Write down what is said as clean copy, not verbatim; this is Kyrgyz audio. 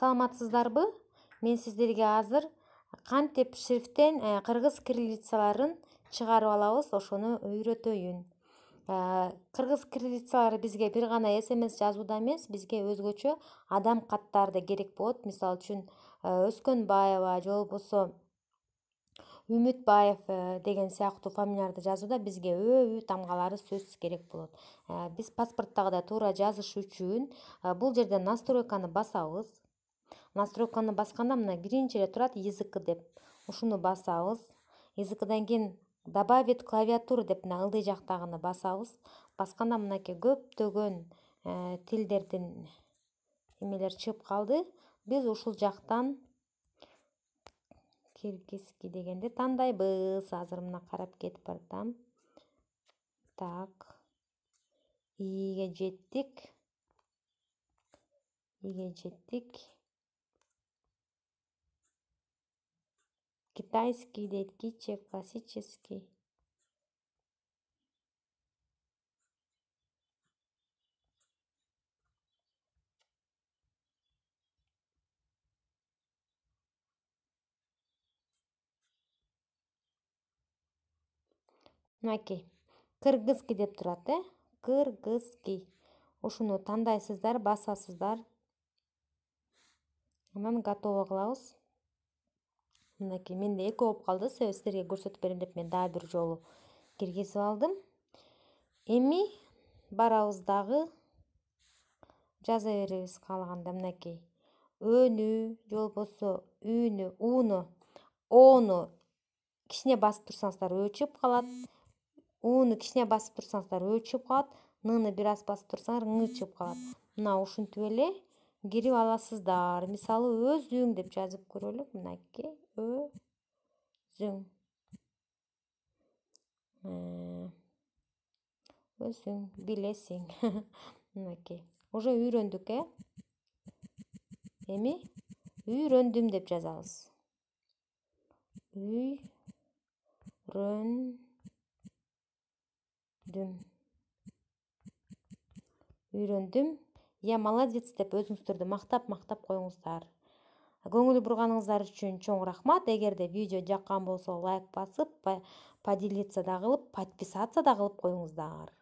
Саламатсыздарбы? Мен сиздерге азыр кантип шрифттен кыргыз кириллицаларын чыгарып алабыз, ошону үйрөтөйүн. Кыргыз кириллицалары бизге бир гана SMS жазууда эмес, бизге өзгөчө адам каттары да керек болот. Мисалы үчүн Өскөнбаева же болбосо Үмүтбаев деген сыяктуу фамилияларды жазууда бизге өө тамгалары сөзсүз керек болот. Биз паспорттагыдай туура жазыш үчүн бул жерде настройканы басабыз. Настройканы басканда мына биринчи эле турат язык деп. Ушуну басабыз. Языкдан кийин добавить клавиатуру деп мына ылдый жактагыны басабыз. Басканда мынакей көптөгөн тилдердин эмелер чыгып калды. Биз ушул жактан киргизки дегенди тандайбыз. Азыр мына карап кетип баратам. Так. Иге жеттик. Китайский дейт, киче, классический. Мынакей. Кыргызский деп турат, Кыргызский. Ушуну тандайсыздар, басасыздар. Анан готово кылабыз. Мынакей менде эки болуп калды, себеби сиздерге көрсөтүп берем деп мен дагы бир жолу киргизип алдым. Эми барабыз дагы жаза беребиз каалаганда мынакей. Өнү же болбосо үнү, уну, ону кичине басып турсаңыздар ө чыгып калат. Уну кичине басып турсаңыздар ө чыгып калат. Ныны бир аз басып турсаңар ң чыгып калат. Мына ушинтип эле кирип аласыздар. Мисалы өзүң деп жазып көрөлү. Мынакей өзүң. Өзүң билесиң. Мынакей. Уже үйрөндүк, Эми үйрөндүм деп жазабыз. Үйрөндүм. Я молодец деп өзүңүздөрдү мактап коюңуздар. Көңүл бурганыңыздар үчүн чоң рахмат. Эгерде видео жаккан болсо лайк басып, поделиться да кылып, подписаться да кылып коюңуздар.